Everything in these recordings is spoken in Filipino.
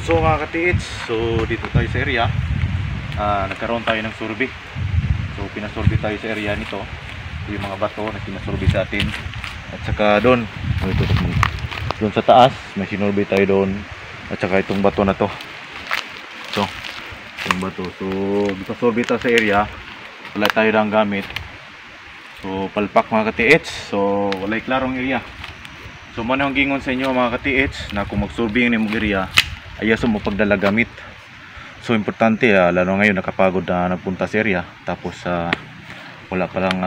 So mga ka-TH, so dito tayo sa area. Nagkaroon tayo ng survey. So pinasurvey tayo sa area nito. Yung mga bato na pinasurvey sa atin. At saka doon sa taas, may sinurvey tayo doon. At saka itong bato na to. So, itong bato. So, nagpasurvey tayo sa area. Wala tayo lang gamit. So, palpak mga ka-TH. So, wala klarong area. So, muna ang gingon sa inyo mga ka-TH na kung mag-survey yung area, ayaso mo pagdala gamit. So importante lalo ngayon nakapagod na nagpunta sa area, tapos wala pa lang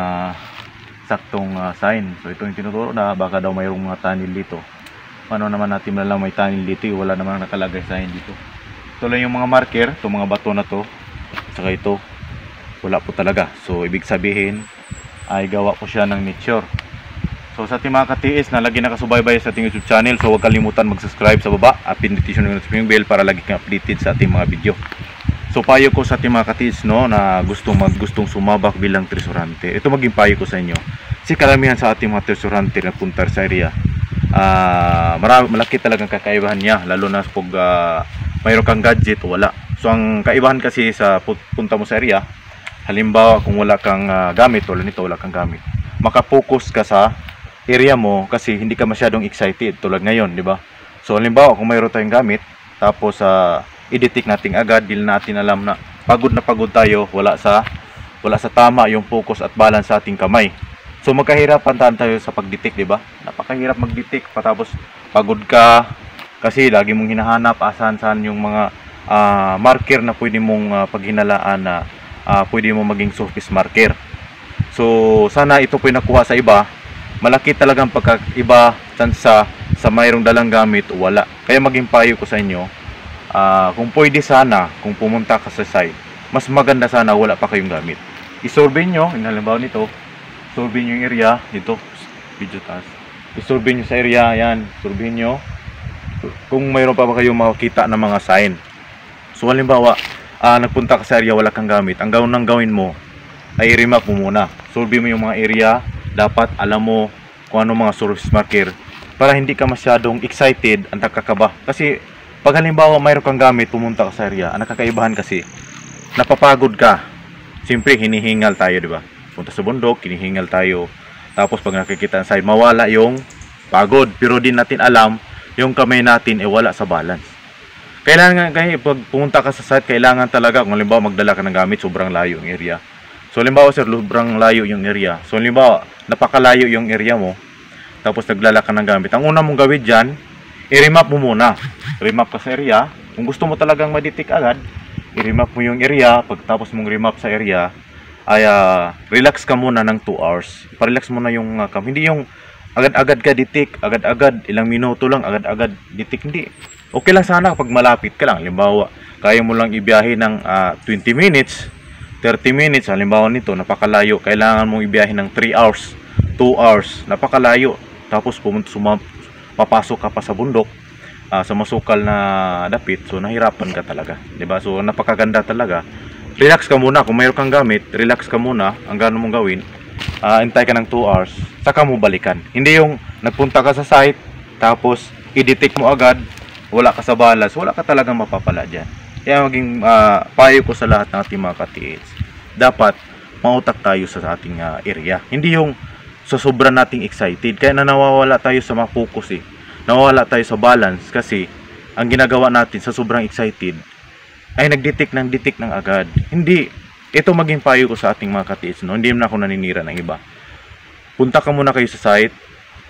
saktong sign. So ito yung tinuturo na baka daw mayroong mga tunnel dito. Paano naman natin malalang may tunnel dito? Wala naman nakalagay sign dito. Ito lang yung mga marker, itong mga bato na to. Saka ito, wala po talaga. So ibig sabihin ay gawa po siya ng nature. So sa ating mga ka-TS na lagi nakasubaybay sa ating YouTube channel, so huwag kalimutan mag-subscribe sa baba at pindutin yung notification bell para lagi kang updated sa ating mga video. So payo ko sa ating mga ka-TS na gustong sumabak bilang tresurante. Ito maging payo ko sa inyo. Kasi karamihan sa ating mga tresurante na punta sa area, malaki talagang kakaibahan niya, lalo na pag mayroon kang gadget o wala. So ang kaibahan kasi sa punta mo sa area, halimbawa kung wala kang gamit, tulad nito wala kang gamit, makapokus ka sa area mo kasi hindi ka masyadong excited tulad ngayon, di ba? So halimbawa kung mayroon tayong gamit, tapos i-detect natin agad, dili natin alam na pagod tayo, wala sa tama yung focus at balance sa ating kamay. So magkahirapan tayo sa pag-detect, di ba? Napakahirap mag-detect, patapos pagod ka kasi lagi mong hinahanap asan yung mga marker na pwede mong paghinalaan na pwede mo maging surface marker. So sana ito po yung nakuha sa iba. Malaki talagang pagkaiba sa mayroong dalang gamit o wala. Kaya maging payo ko sa inyo, kung pwede sana, kung pumunta ka sa site, mas maganda sana wala pa kayong gamit. I-survey nyo, halimbawa nito, survey nyo yung area, dito, video taas. I-survey nyo sa area, yan, survey nyo. Kung mayroon pa ba kayong makikita ng mga sign. So halimbawa, nagpunta ka sa area, wala kang gamit, ang gawin mo, ay i-remap mo muna. Survey mo yung mga area, dapat alam mo kung ano mga surface marker para hindi ka masyadong excited ang nakakaba. Kasi pag halimbawa mayroon kang gamit, pumunta ka sa area, ang nakakaibahan kasi napapagod ka. Siyempre hinihingal tayo, di ba? Punta sa bundok, hinihingal tayo. Tapos pag nakikita ang side, mawala yung pagod. Pero din natin alam, yung kamay natin wala sa balance. Kailangan pag pumunta ka sa site, kailangan talaga kung halimbawa magdala ka ng gamit, sobrang layo yung area. So halimbawa sir, sobrang layo yung area. So halimbawa, napakalayo yung area mo, tapos naglala ka ng gamit. Ang una mong gawin dyan, i-remap mo muna. Remap ka sa area. Kung gusto mo talagang ma-detect agad, i-remap mo yung area. Pagtapos mong remap sa area, ay relax ka muna ng 2 hours. Pa-relax muna yung hindi yung agad-agad ka detect, agad-agad, ilang minuto lang, agad-agad detect. Hindi. Okay lang sana kapag malapit ka lang. Halimbawa, kaya mo lang ibiyahe ng 20 minutes, 30 minutes, halimbawa nito, napakalayo. Kailangan mong ibiyahe ng 3 hours, 2 hours, napakalayo. Tapos papasok ka pa sa bundok, sa masukal na dapit, so nahirapan ka talaga, diba? So napakaganda talaga. Relax ka muna, kung mayroon kang gamit, relax ka muna. Ang gano'n mong gawin, intay ka ng 2 hours, saka mo balikan. Hindi yung nagpunta ka sa site, tapos i-detect mo agad, wala ka sa balance, wala ka talagang mapapala dyan. Kaya maging payo ko sa lahat ng ating mga ka-TH, dapat mautak tayo sa ating area. Hindi yung sa sobra nating excited. Kaya nawawala tayo sa mga focus nawawala tayo sa balance kasi ang ginagawa natin sa sobrang excited ay nag-detect ng agad. Hindi. Ito maging payo ko sa ating mga ka-TH, hindi na ako naninira ng iba. Punta ka muna kayo sa site,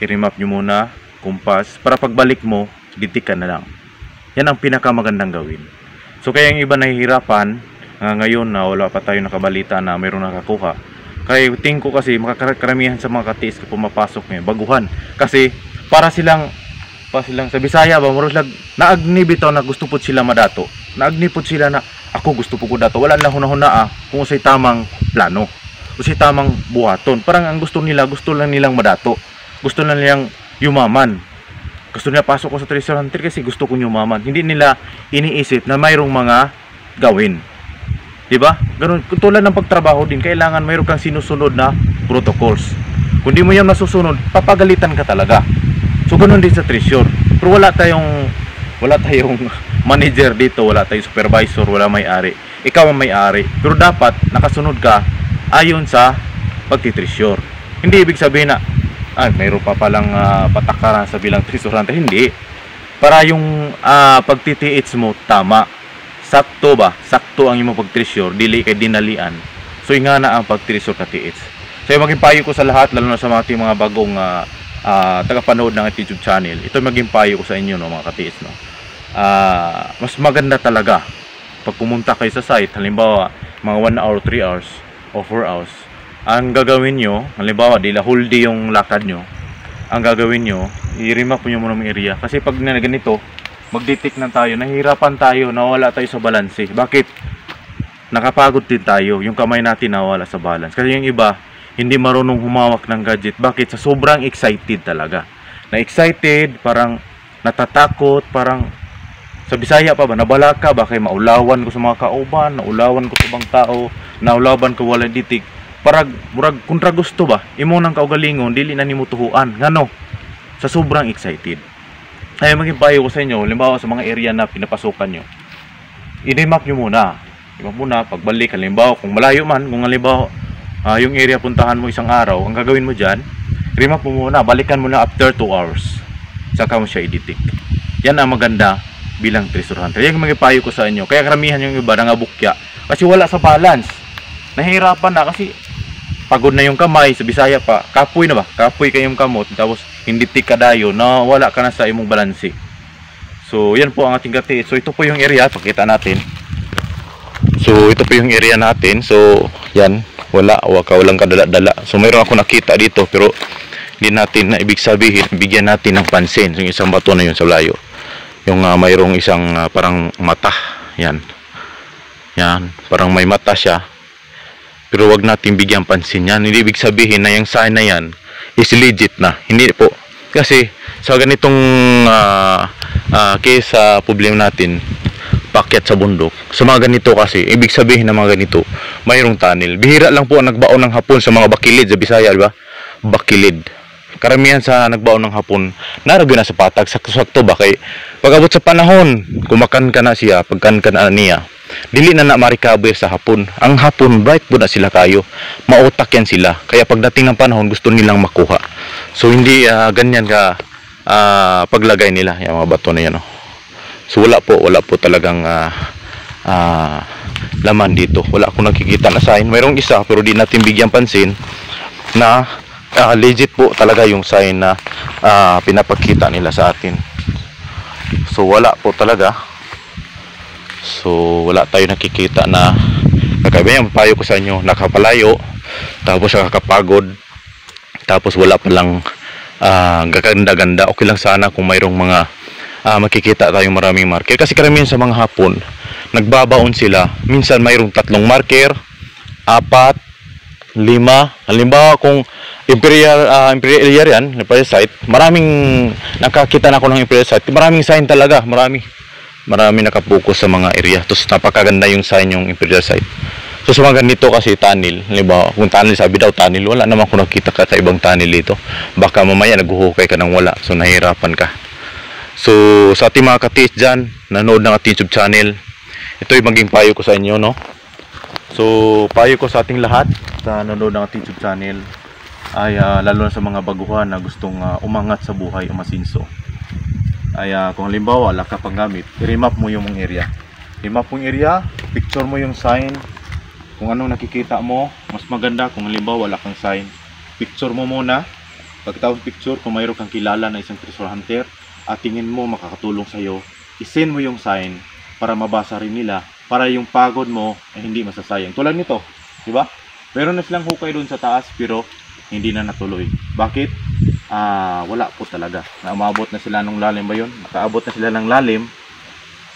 i-remap nyo muna, kumpas, para pagbalik mo, detect ka na lang. Yan ang pinakamagandang gawin. So kaya yung iba nahihirapan ngayon na wala pa tayo nakabalita na mayroong nakakuha. Kaya tingin ko kasi karamihan sa mga ka-TS na pumapasok ngayon, baguhan. Kasi para silang sa Bisaya ba, maros lag naagni bitaw na gusto po sila madato. Naagni po sila na ako gusto po ko dato. Wala lang hunahuna kung usay tamang plano. Usay tamang buhaton. Parang ang gusto lang nilang madato. Gusto lang nilang yumaman. Gusto nila pasok ko sa treasure hunter kasi gusto kong yumaman. Hindi nila iniisip na mayroong mga gawin. Diba? Ganun. Tulad ng pagtrabaho din, kailangan mayroon kang sinusunod na protocols. Kung di mo yan masusunod, papagalitan ka talaga. So ganun din sa treasure. Pero wala tayong wala tayong manager dito, wala tayong supervisor, wala may-ari. Ikaw ang may-ari. Pero dapat nakasunod ka ayon sa pagtitreasure. Hindi ibig sabihin na mayroon pa palang patakaran sa bilang treasurante. Hindi. Para yung pagtitiits mo tama. Sakto ba? Sakto ang imong pagtreasure, dili kay dinalian. So nga na ang pagtreasure ka tiits. So yung maging payo ko sa lahat, lalo na sa mga bagong tagapanood ng YouTube channel, ito maging payo ko sa inyo, no, mga katiits, no. Mas maganda talaga pag pumunta kayo sa site, halimbawa mga 1 hour, 3 hours o 4 hours, ang gagawin nyo, halimbawa dila whole day yung lakad nyo, ang gagawin nyo, i-remap nyo muna ng area. Kasi pag na ganito, magdetect na tayo, nahihirapan tayo, nawala tayo sa balanse. Bakit? Nakapagod din tayo, yung kamay natin nawala sa balance. Kasi yung iba, hindi marunong humawak ng gadget. Bakit? Sa sobrang excited talaga. Na-excited, parang natatakot, parang sa Bisaya pa ba, nabalaka ba kay maulawan ko sa mga kauban, naulawan ko sa ibang tao, naulawan ko wala ditik. Parang murag kontra gusto ba? Imo nang kaugalingon, dili na nimo tuhuan. Ngano? Sa sobrang excited. Ay maging payo ko sa inyo, halimbawa sa mga area na pinapasukan nyo, i-remap nyo muna. Remap muna, pagbalik, halimbawa kung malayo man, kung halimbawa yung area puntahan mo isang araw, ang gagawin mo dyan, remap mo muna, balikan mo na after 2 hours. Saka mo siya i-detect. Yan ang maganda bilang treasure hunter. Yan ang maging payo ko sa inyo. Kaya karamihan yung iba nangabukya kasi wala sa balance. Nahihirapan na kasi pagod na yung kamay, sa Bisaya pa, kapoy na ba? Kapoy kayong kamot, tapos hindi tik ka dayo, na wala ka na sa imong balanse. So, yan po ang ating gati. So, ito po yung area, pakita natin. So, ito po yung area natin. So, yan, walang kadala-dala. So, mayroon ako nakita dito, pero hindi natin na ibig sabihin, bigyan natin ng pansin. So, yung isang bato na yun sa layo. Yung mayroong isang parang mata. Yan. Yan, parang may mata siya. Pero wag natin bigyan pansin yan. Hindi ibig sabihin na yung sign na yan is legit na. Hindi po. Kasi sa ganitong case sa problema natin, pakyat sa bundok. Sa mga ganito kasi, ibig sabihin ng mga ganito, mayroong tunnel. Bihira lang po ang nagbaon ng hapon sa mga bakilid sa Bisaya, di ba? Bakilid. Karamihan sa nagbaon ng hapon, naragyo na sa patag, sakto ba? Kay pag-abot sa panahon, kumakan ka na siya, pagkan ka na niya, dili na marikaber sa hapon. Ang hapon, bright po na sila kayo. Mautak yan sila. Kaya pagdating ng panahon, gusto nilang makuha. So, hindi ganyan ka paglagay nila, yung mga bato na yan. Oh. So, wala po talagang laman dito. Wala akong nakikita na sign. Mayroong isa, pero di natin bigyan pansin na legit po talaga yung sign na pinapakita nila sa atin. So, wala po talaga. So wala tayo nakikita na kakaiba. Yung payo ko sa inyo, nakapalayo, tapos nakakapagod, tapos wala palang gaganda-ganda. Okay lang sana kung mayroong mga makikita tayong maraming marker. Kasi karamihan sa mga hapon, nagbabaon sila. Minsan mayroong 3 marker, 4, 5. Halimbawa kung Imperial yan, Imperial site, maraming nakakita na ako ng Imperial site. Maraming sign talaga, marami nakapokus sa mga area. Tapos napakaganda yung sign yung Imperial site. So sa mga ganito kasi tunnel, halimbawa kung tunnel, sabi daw tunnel, wala naman kung nakita ka sa ibang tunnel dito. Baka mamaya naguhukay ka ng wala, so nahihirapan ka. So sa ating mga katiis dyan, nanood ng ating YouTube channel, ito yung maging payo ko sa inyo, no? So payo ko sa ating lahat sa nanood ng ating YouTube channel ay lalo na sa mga baguhan na gustong umangat sa buhay, umasinso. Ay kung halimbawa wala ka pang gamit, i-remap mo yung area. Remap mo yung area, picture mo yung sign. Kung anong nakikita mo, mas maganda kung halimbawa wala kang sign. Picture mo muna. Pagkatapos picture, kung mayroon kang kilala na isang treasure hunter at tingin mo makakatulong sa'yo, isend mo yung sign para mabasa rin nila, para yung pagod mo ay hindi masasayang. Tulad nito, di ba? Meron na silang hukay doon sa taas pero hindi na natuloy. Bakit? Wala po talaga. Umabot na sila ng lalim ba yun? Nakaabot na sila ng lalim,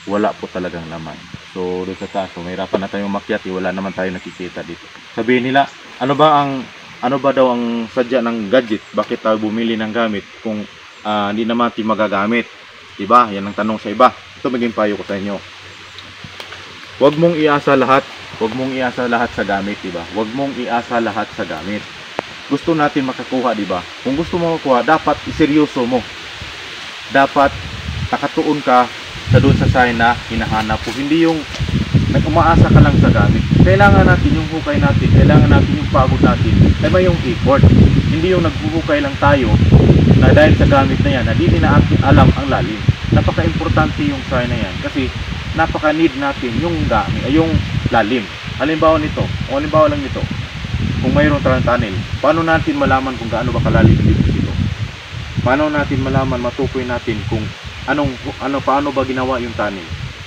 wala po talagang laman. So doon sa taas, so mahirapan na tayong makyat, wala naman tayo nakikita dito. Sabihin nila, ano ba daw ang sadya ng gadget? Bakit tayo bumili ng gamit kung hindi naman natin magagamit? Diba? Yan ang tanong sa iba. Ito maging payo ko sa inyo. Huwag mong iasa lahat. Huwag mong iasa lahat sa gamit, diba? Huwag mong iasa lahat sa gamit. Gusto natin makakuha, diba? Kung gusto mo makakuha, dapat iseryoso mo. Dapat nakatuon ka sa doon sa sign na hinahanap po. Hindi yung nag-umaasa ka lang sa gamit. Kailangan natin yung hukay natin, kailangan natin yung pagod natin, ay may yung effort. Hindi yung naghuhukay lang tayo na dahil sa gamit na yan, na di na atin alam ang lalim. Napaka-importante yung sign na yan kasi napaka-need natin yung gamit, ay yung lalim. Halimbawa nito, o halimbawa lang nito, kung mayroong tunnel, paano natin malaman kung gaano ba kalalim yung deposito? Paano natin malaman, matukoy natin kung paano ba ginawa yung tunnel?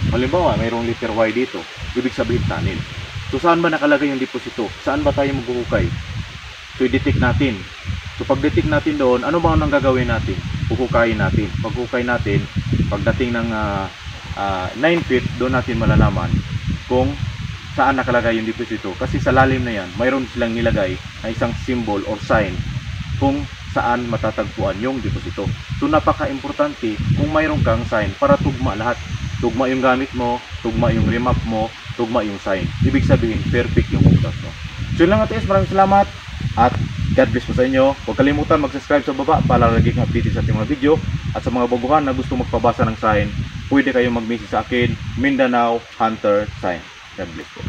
Halimbawa, mayroong letter Y dito, ibig sabihin tunnel. So saan ba nakalagay yung deposito? Saan ba tayo maghuhukay? So i-detect natin. So pag-detect natin doon, ano ba ang gagawin natin? Huhukayin natin. Pag-hukay natin, pagdating ng 9 feet, doon natin malalaman kung saan nakalagay yung deposito. Kasi sa lalim na yan, mayroon silang nilagay na isang symbol or sign kung saan matatagpuan yung deposito. So napaka-importante kung mayroon kang sign para tugma lahat. Tugma yung gamit mo, tugma yung remap mo, tugma yung sign. Ibig sabihin, perfect yung bukas mo. So yun lang atis, maraming salamat at God bless po sa inyo. Huwag kalimutan mag-subscribe sa baba para lagi kang updated sa ating mga video. At sa mga baguhan na gusto magpabasa ng sign, pwede kayong mag-message sa akin, Mindanao Hunter Sign. God bless po.